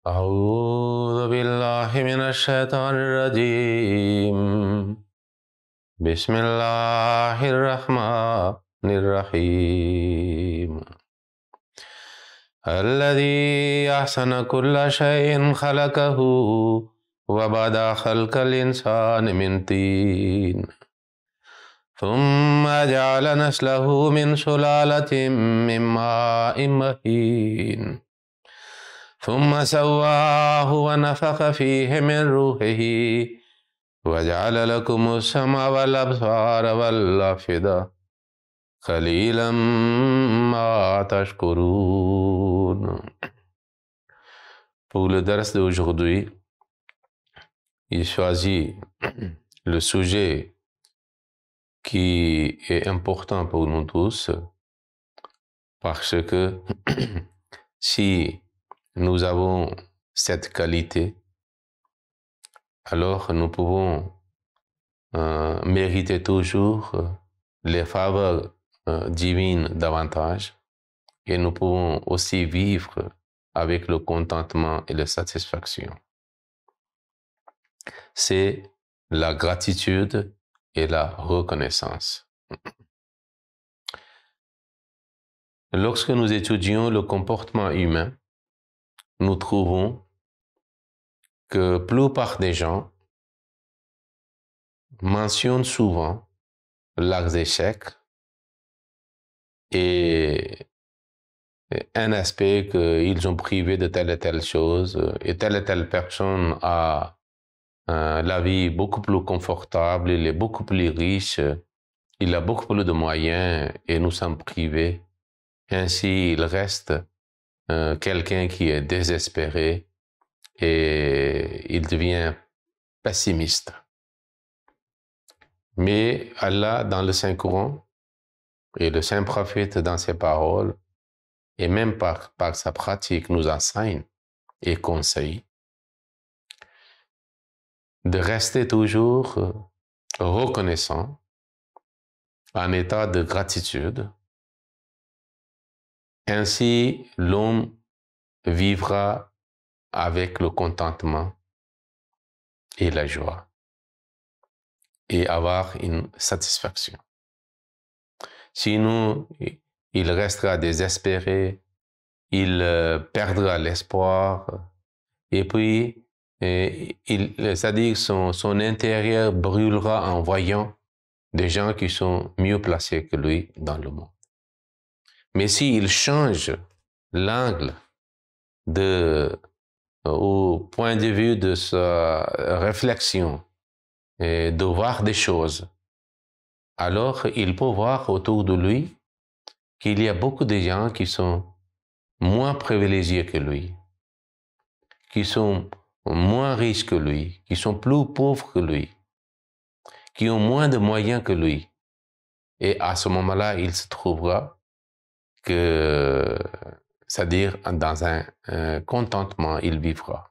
أعوذ بالله من الشيطان الرجيم بسم الله الرحمن الرحيم الذي أحسن كل شيء خلقه وبدأ خلق الإنسان من طين ثم جعل نسله من سلالة من ماء مهين ثم سواه ونفخ فيه من روحه وجعل لكم السمع والأبصار والأفئدة قليلا ما تشكرون. Pour le dars d'aujourd'hui, il choisit le sujet qui est important pour nous tous parce que si nous avons cette qualité, alors nous pouvons mériter toujours les faveurs divines davantage et nous pouvons aussi vivre avec le contentement et la satisfaction. C'est la gratitude et la reconnaissance. Lorsque nous étudions le comportement humain, nous trouvons que la plupart des gens mentionnent souvent leurs échecs et un aspect qu'ils ont privé de telle et telle chose et telle personne a la vie beaucoup plus confortable, il est beaucoup plus riche, il a beaucoup plus de moyens et nous sommes privés. Ainsi, il reste quelqu'un qui est désespéré et il devient pessimiste. Mais Allah, dans le Saint-Coran, et le Saint-Prophète, dans ses paroles, et même par sa pratique, nous enseigne et conseille de rester toujours reconnaissant, en état de gratitude. Ainsi, l'homme vivra avec le contentement et la joie et avoir une satisfaction. Sinon, il restera désespéré, il perdra l'espoir et puis, c'est-à-dire son intérieur brûlera en voyant des gens qui sont mieux placés que lui dans le monde. Mais s'il change l'angle au point de vue de sa réflexion et de voir des choses, alors il peut voir autour de lui qu'il y a beaucoup de gens qui sont moins privilégiés que lui, qui sont moins riches que lui, qui sont plus pauvres que lui, qui ont moins de moyens que lui. Et à ce moment-là, il se trouvera c'est-à-dire dans un contentement, il vivra.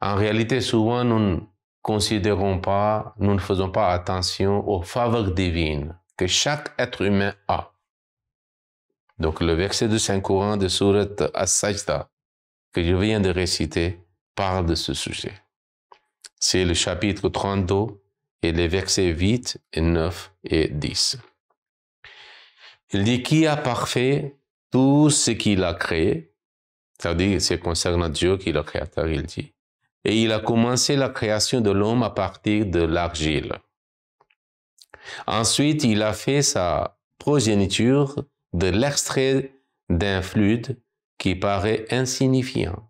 En réalité, souvent, nous ne considérons pas, nous ne faisons pas attention aux faveurs divines que chaque être humain a. Donc, le verset du Saint-Coran de Surat As-Sajda que je viens de réciter parle de ce sujet. C'est le chapitre 32 et les versets 8, 9 et 10. Il dit qui a parfait tout ce qu'il a créé, c'est-à-dire c'est concernant Dieu qui est le créateur, il dit. Et il a commencé la création de l'homme à partir de l'argile. Ensuite, il a fait sa progéniture de l'extrait d'un fluide qui paraît insignifiant.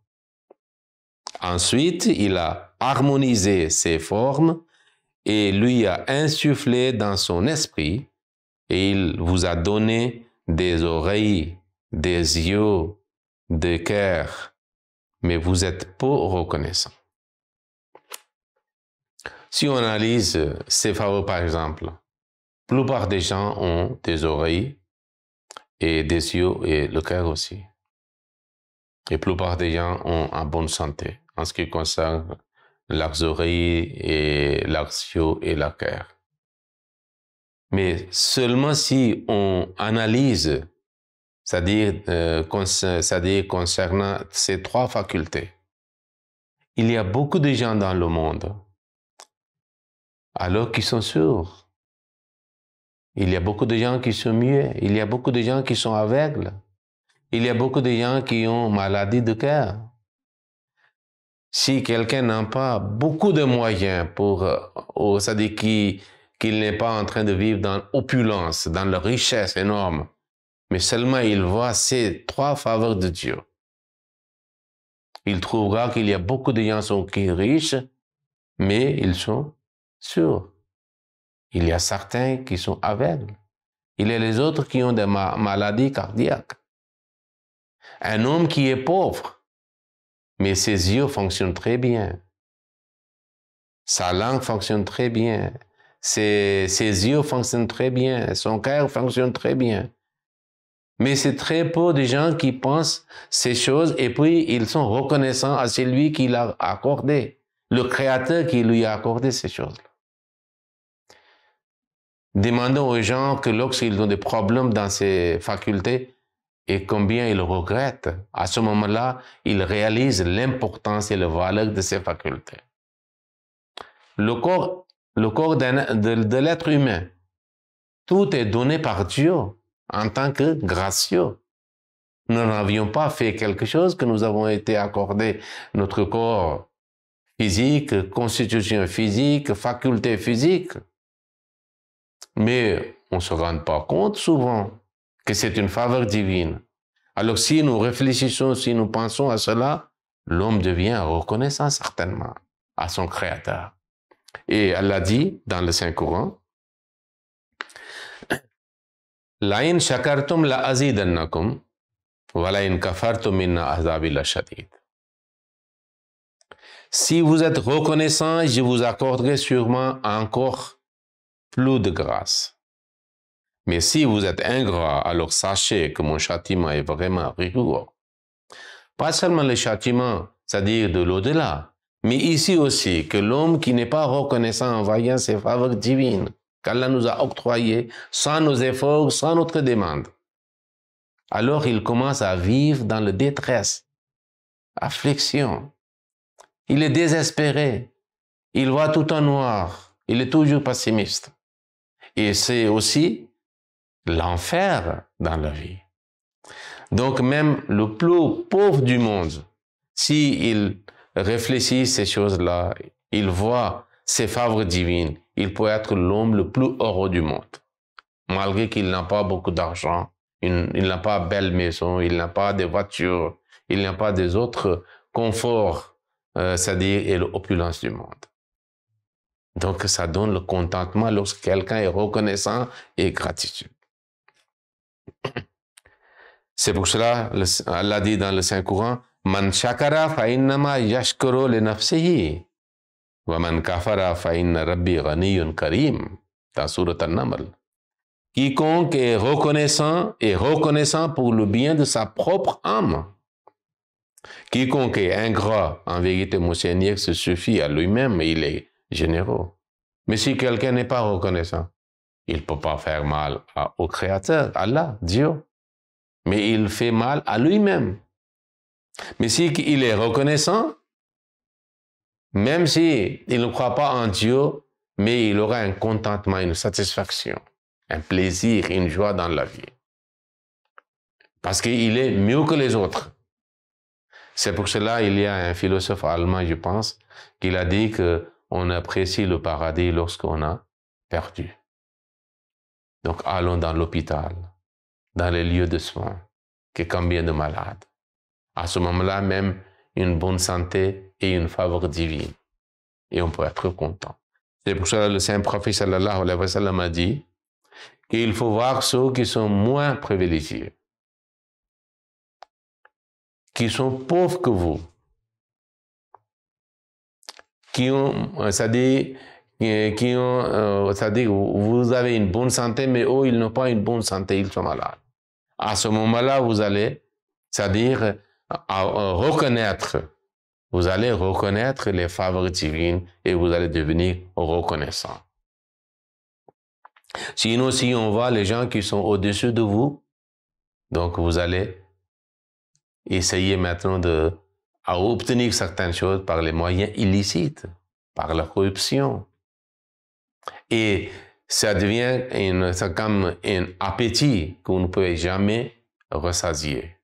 Ensuite, il a harmonisé ses formes et lui a insufflé dans son esprit et il vous a donné des oreilles, des yeux, des cœurs, mais vous êtes peu reconnaissant. Si on analyse ces faveurs, par exemple, la plupart des gens ont des oreilles et des yeux et le cœur aussi. Et la plupart des gens ont en bonne santé en ce qui concerne leurs oreilles et leurs yeux et leur cœur. Mais seulement si on analyse c'est-à-dire concernant ces trois facultés. Il y a beaucoup de gens dans le monde, alors qui sont sourds. Il y a beaucoup de gens qui sont muets. Il y a beaucoup de gens qui sont aveugles. Il y a beaucoup de gens qui ont maladie de cœur. Si quelqu'un n'a pas beaucoup de moyens pour, c'est-à-dire qu'il n'est pas en train de vivre dans l'opulence, dans la richesse énorme, mais seulement il voit ces trois faveurs de Dieu, il trouvera qu'il y a beaucoup de gens qui sont riches, mais ils sont sourds. Il y a certains qui sont aveugles. Il y a les autres qui ont des maladies cardiaques. Un homme qui est pauvre, mais ses yeux fonctionnent très bien. Sa langue fonctionne très bien. Ses yeux fonctionnent très bien. Son cœur fonctionne très bien. Mais c'est très peu de gens qui pensent ces choses et puis ils sont reconnaissants à celui qui l'a accordé, le Créateur qui lui a accordé ces choses-là. Demandons aux gens que lorsqu'ils ont des problèmes dans ces facultés et combien ils regrettent, à ce moment-là, ils réalisent l'importance et la valeur de ces facultés. Le corps de l'être humain, tout est donné par Dieu en tant que gracieux. Nous n'avions pas fait quelque chose que nous avons été accordés notre corps physique, constitution physique, faculté physique. Mais on ne se rend pas compte souvent que c'est une faveur divine. Alors si nous réfléchissons, si nous pensons à cela, l'homme devient reconnaissant certainement à son Créateur. Et Allah dit dans le Saint-Coran, La in shakartum la azidannakum wa la in kafartum inna azabi la shadid. Si vous êtes reconnaissant, je vous accorderai sûrement encore plus de grâce. Mais si vous êtes ingrat, alors sachez que mon châtiment est vraiment rigoureux. Pas seulement le châtiment, c'est-à-dire de l'au-delà, mais ici aussi que l'homme qui n'est pas reconnaissant en voyant ses faveurs divines qu'Allah nous a octroyées sans nos efforts, sans notre demande, alors il commence à vivre dans la détresse, affliction. Il est désespéré, il voit tout en noir, il est toujours pessimiste. Et c'est aussi l'enfer dans la vie. Donc même le plus pauvre du monde, s'il réfléchit ces choses-là, il voit ces faveurs divines, il peut être l'homme le plus heureux du monde. Malgré qu'il n'a pas beaucoup d'argent, il n'a pas de belle maison, il n'a pas de voiture, il n'a pas des autres conforts, c'est-à-dire et l'opulence du monde. Donc ça donne le contentement lorsque quelqu'un est reconnaissant et gratitude. C'est pour cela Allah dit dans le Saint-Coran, Man shakara fa innama yashkuru li nafsihi wa man kafara fa inna rabbi ghaniyyun karim dans Sourate An-Naml. Quiconque est reconnaissant pour le bien de sa propre âme. Quiconque est ingrat, en vérité, mon Seigneur se suffit à lui-même et il est généreux. Mais si quelqu'un n'est pas reconnaissant, il ne peut pas faire mal au Créateur, Allah, Dieu. Mais il fait mal à lui-même. Mais si il est reconnaissant, même si il ne croit pas en Dieu, mais il aura un contentement, une satisfaction, un plaisir, une joie dans la vie. Parce qu'il est mieux que les autres. C'est pour cela qu'il y a un philosophe allemand, je pense, qui a dit qu'on apprécie le paradis lorsqu'on a perdu. Donc allons dans l'hôpital, dans les lieux de soins, que combien de malades. À ce moment-là, même une bonne santé et une faveur divine. Et on peut être content. C'est pour cela que le Saint Prophète sallallahu alayhi wa sallam a dit qu'il faut voir ceux qui sont moins privilégiés, qui sont pauvres que vous, qui ont, c'est-à-dire, vous avez une bonne santé, mais eux, ils n'ont pas une bonne santé, ils sont malades. À ce moment-là, vous allez, c'est-à-dire, vous allez reconnaître les faveurs divines et vous allez devenir reconnaissant. Sinon, si on voit les gens qui sont au-dessus de vous, Donc, vous allez essayer maintenant à obtenir certaines choses par les moyens illicites, par la corruption. Et ça devient comme un appétit que vous ne pouvez jamais rassasier.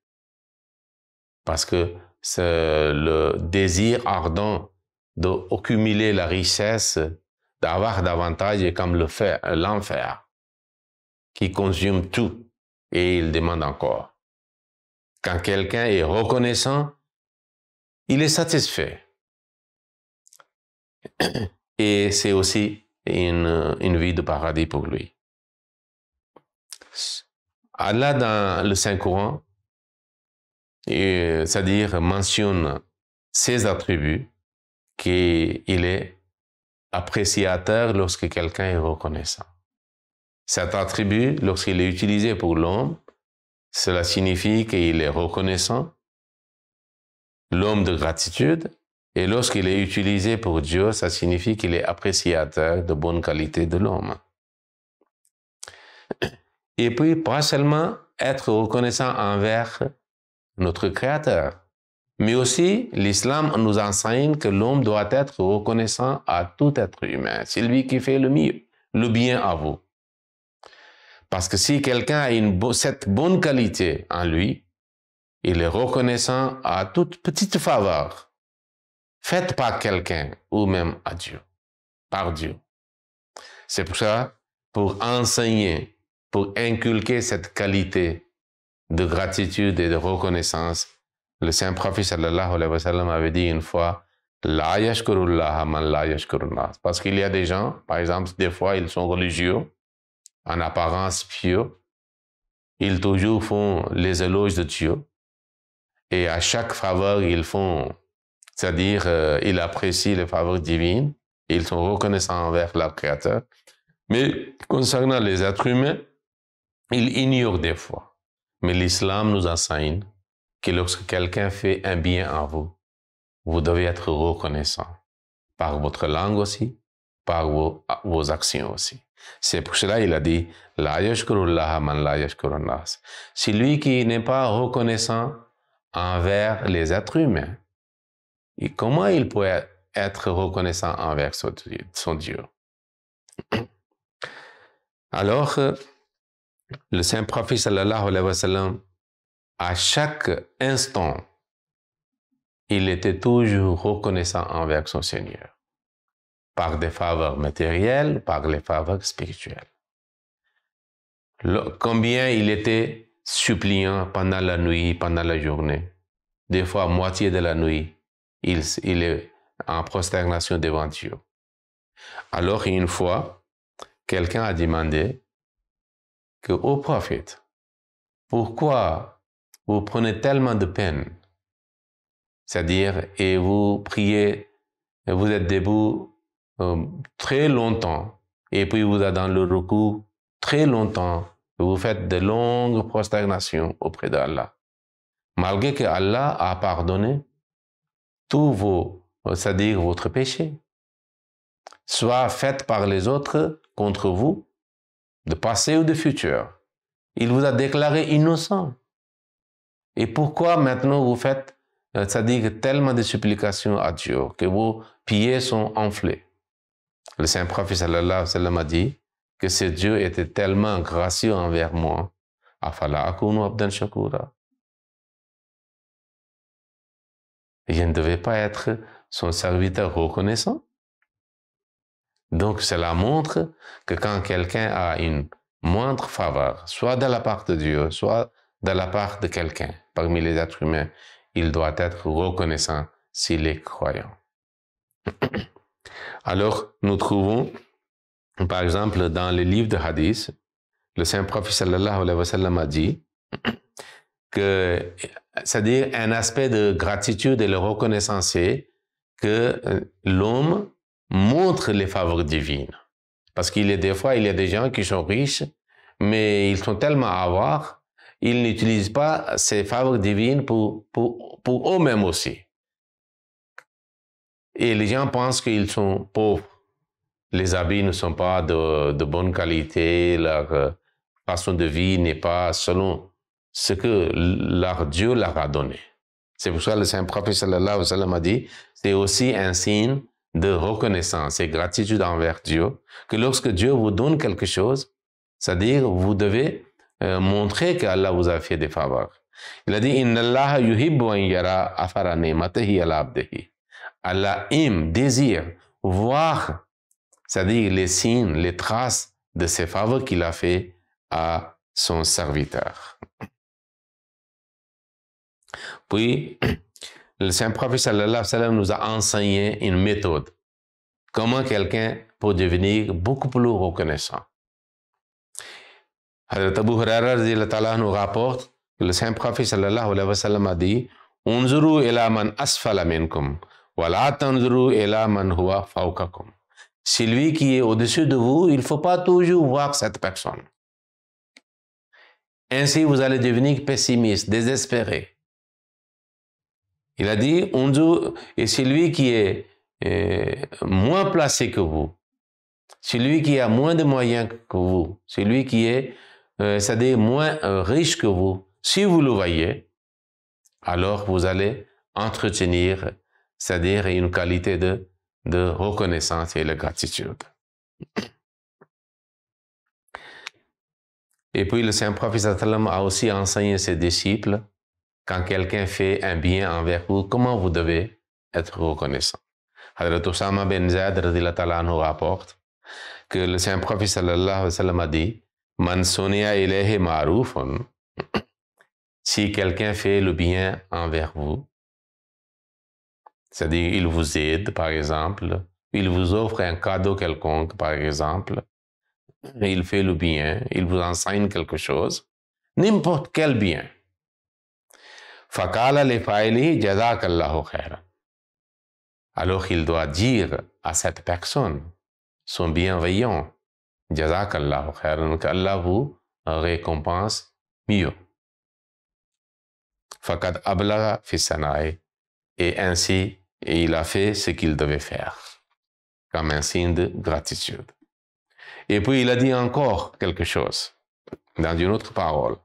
Parce que c'est le désir ardent d'accumuler la richesse, d'avoir davantage, est comme l'enfer, qui consume tout et il demande encore. Quand quelqu'un est reconnaissant, il est satisfait. Et c'est aussi une vie de paradis pour lui. Allah, dans le Saint-Coran, c'est-à-dire mentionne ses attributs, qu'il est appréciateur lorsque quelqu'un est reconnaissant. Cet attribut, lorsqu'il est utilisé pour l'homme, cela signifie qu'il est reconnaissant, l'homme de gratitude, et lorsqu'il est utilisé pour Dieu, ça signifie qu'il est appréciateur de bonne qualité de l'homme. Et puis, pas seulement être reconnaissant envers notre Créateur, mais aussi l'islam nous enseigne que l'homme doit être reconnaissant à tout être humain. C'est lui qui fait le mieux, le bien à vous. Parce que si quelqu'un a cette bonne qualité en lui, il est reconnaissant à toute petite faveur faite par quelqu'un ou même à Dieu, par Dieu. C'est pour ça, pour enseigner, pour inculquer cette qualité de gratitude et de reconnaissance, le saint prophète sallallahu alayhi wa sallam avait dit une fois, la yashkurullah man la yashkurullah. Parce qu'il y a des gens, par exemple, des fois ils sont religieux, en apparence pieux, ils toujours font les éloges de Dieu, et à chaque faveur ils font, c'est-à-dire ils apprécient les faveurs divines, ils sont reconnaissants envers leur Créateur, mais concernant les êtres humains, ils ignorent des fois. Mais l'islam nous enseigne que lorsque quelqu'un fait un bien en vous, vous devez être reconnaissant par votre langue aussi, par vos actions aussi. C'est pour cela qu'il a dit la yashkurullah man la yashkurunnas. Celui qui n'est pas reconnaissant envers les êtres humains, et comment il pourrait être reconnaissant envers son Dieu? Alors, le saint prophète sallallahu alayhi wa sallam, à chaque instant, il était toujours reconnaissant envers son Seigneur, par des faveurs matérielles, par les faveurs spirituelles. Combien il était suppliant pendant la nuit, pendant la journée. Des fois, à moitié de la nuit, il est en prosternation devant Dieu. Alors, une fois, quelqu'un a demandé que, ô prophète, pourquoi vous prenez tellement de peine? C'est-à-dire, et vous priez, et vous êtes debout très longtemps, et puis vous êtes dans le recours très longtemps, et vous faites de longues prosternations auprès d'Allah. Malgré que Allah a pardonné tous c'est-à-dire votre péché, soit fait par les autres contre vous, de passé ou de futur. Il vous a déclaré innocent. Et pourquoi maintenant vous faites, c'est-à-dire tellement de supplications à Dieu, que vos pieds sont enflés? Le saint prophète sallallahu alayhi wa sallam a dit que ce Dieu était tellement gracieux envers moi. Afala akunu abdan shakura. Je ne devais pas être son serviteur reconnaissant. Donc cela montre que quand quelqu'un a une moindre faveur, soit de la part de Dieu, soit de la part de quelqu'un parmi les êtres humains, il doit être reconnaissant s'il est croyant. Alors, nous trouvons, par exemple, dans le livre de Hadith, le saint prophète sallallahu alayhi wa sallam a dit que, c'est-à-dire un aspect de gratitude et de reconnaissance, c'est que l'homme montre les faveurs divines. Parce qu'il y a des fois, il y a des gens qui sont riches, mais ils sont tellement avares, ils n'utilisent pas ces faveurs divines pour eux-mêmes aussi. Et les gens pensent qu'ils sont pauvres. Les habits ne sont pas de bonne qualité, leur façon de vie n'est pas selon ce que leur Dieu leur a donné. C'est pour ça que le Saint-Prophète sallallahu alayhi wa sallam a dit, c'est aussi un signe de reconnaissance et gratitude envers Dieu, que lorsque Dieu vous donne quelque chose, c'est-à-dire vous devez montrer qu'Allah vous a fait des faveurs. Il a dit, Inna Allah yuhibbu an yara afara ni'matihi ala abdihi. Allah aime, désire voir, c'est-à-dire les signes, les traces de ces faveurs qu'il a fait à son serviteur. Puis, le Saint-Prophète sallallahu alayhi wa sallam nous a enseigné une méthode. Comment quelqu'un peut devenir beaucoup plus reconnaissant. Hazrat Abu Hurairah nous rapporte que le Saint-Prophète sallallahu alayhi wa sallam a dit, Unzuru ila man asfala minkum, wa la tanzuru ila man huwa fawkakum. Celui qui est au-dessus de vous, il ne faut pas toujours voir cette personne. Ainsi, vous allez devenir pessimiste, désespéré. Il a dit, et celui qui est moins placé que vous, celui qui a moins de moyens que vous, celui qui est, c'est-à-dire moins riche que vous, si vous le voyez, alors vous allez entretenir, c'est-à-dire une qualité de reconnaissance et de gratitude. Et puis le Saint-Prophète sallam a aussi enseigné ses disciples, quand quelqu'un fait un bien envers vous, comment vous devez être reconnaissant. Hazrat Osama bin Zayd nous rapporte que le Saint-Prophète sallallahu alayhi wa sallam a dit, Man sonia ilayhi ma'rufun, si quelqu'un fait le bien envers vous, c'est-à-dire il vous aide par exemple, il vous offre un cadeau quelconque par exemple, il fait le bien, il vous enseigne quelque chose, n'importe quel bien. Faqala li fa'ilihi jazakallahu khairan. Alors il doit dire à cette personne, son bienveillant, jazakallahu khairan, qu'Allah vous récompense mieux. Faqad ablaga fi sana'i. Et ainsi, il a fait ce qu'il devait faire, comme un signe de gratitude. Et puis il a dit encore quelque chose, dans une autre parole.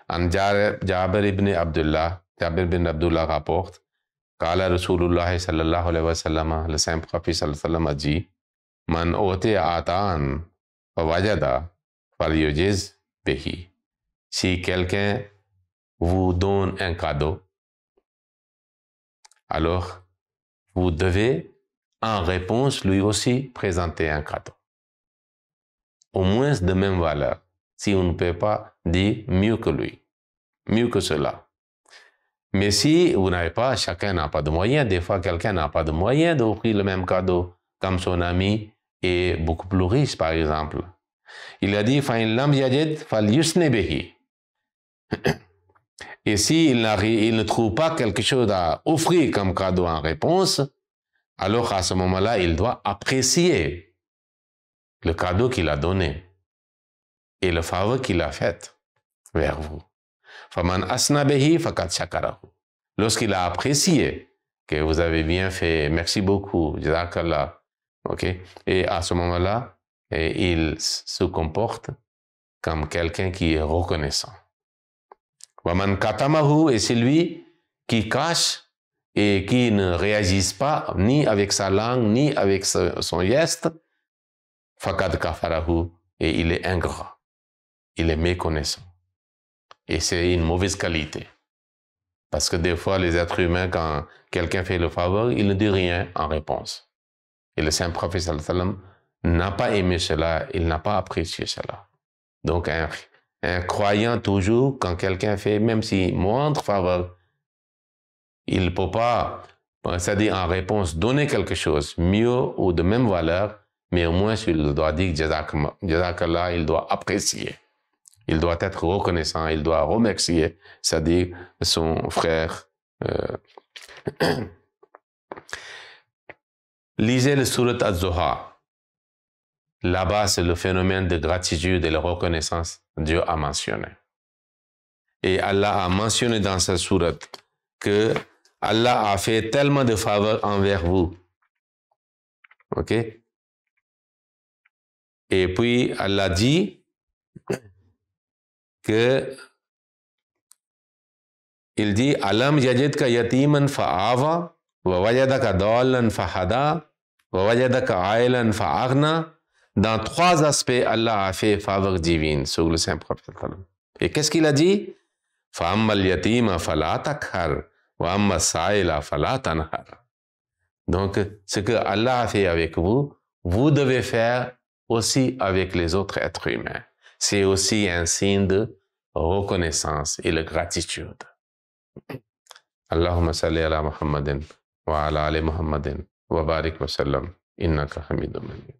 Jabir ibn Abdullah rapporte, Qala Rasulullah sallallahu alayhi wa sallam, le Saint-Prophète sallallahu alayhi wa sallam a dit, Man utiya ata'an wa wajada falyujiz bihi. Si quelqu'un vous donne un cadeau, alors vous devez en réponse lui aussi présenter un cadeau. Au moins de même valeur, si on ne peut pas dire mieux que lui, mieux que cela. Mais si vous n'avez pas, chacun n'a pas de moyens, des fois quelqu'un n'a pas de moyens d'offrir le même cadeau, comme son ami est beaucoup plus riche par exemple. Il a dit, فَإِنْ لَمْ يَجِدْ فَلْيُسْنِ بِهِ. Et s'il ne trouve pas quelque chose à offrir comme cadeau en réponse, alors à ce moment-là, il doit apprécier le cadeau qu'il a donné et le faveur qu'il a fait vers vous. فَمَنْ أَسْنَ بِهِ فَقَدْ شَكَرَهُ. Lorsqu'il a apprécié que vous avez bien fait, merci beaucoup, jazakallah, ok? Et à ce moment-là, il se comporte comme quelqu'un qui est reconnaissant. وَمَنْ كَتَمَهُ, et c'est lui qui cache et qui ne réagisse pas ni avec sa langue ni avec son geste, فَقَدْ كَفَرَهُ, et il est ingrat, il est méconnaissant. Et c'est une mauvaise qualité. Parce que des fois, les êtres humains, quand quelqu'un fait le faveur, il ne dit rien en réponse. Et le Saint-Prophète sallallahu alayhi wa sallam n'a pas aimé cela, il n'a pas apprécié cela. Donc, un croyant toujours, quand quelqu'un fait, même si moindre faveur, il ne peut pas, c'est-à-dire en réponse, donner quelque chose, mieux ou de même valeur, mais au moins, il doit dire jazakallah, il doit apprécier. Il doit être reconnaissant, il doit remercier, c'est-à-dire son frère. Lisez le Surat Az-Zuha. Là-bas, c'est le phénomène de gratitude et de reconnaissance que Dieu a mentionné. Et Allah a mentionné dans sa sourate que Allah a fait tellement de faveurs envers vous. Ok? Et puis, Allah dit que il dit Alam yajidka yatiman fa'awa, wa wajadaka dallan fahada, wa wajadaka ailan fa'aghna. Dans 3 aspects, Allah a fait faveur divine sur le saint prophète. Et qu'est-ce qu'il a dit? Fa'amma al-yatima fala takhar, wa amma sa'ila fala tanhar. Donc, ce que Allah a fait avec vous, vous devez faire aussi avec les autres êtres humains. C'est aussi un signe de reconnaissance et de gratitude. Allahumma salli ala Muhammadin wa ala ali Muhammadin wa barik wa sallam innaka hamidun majid.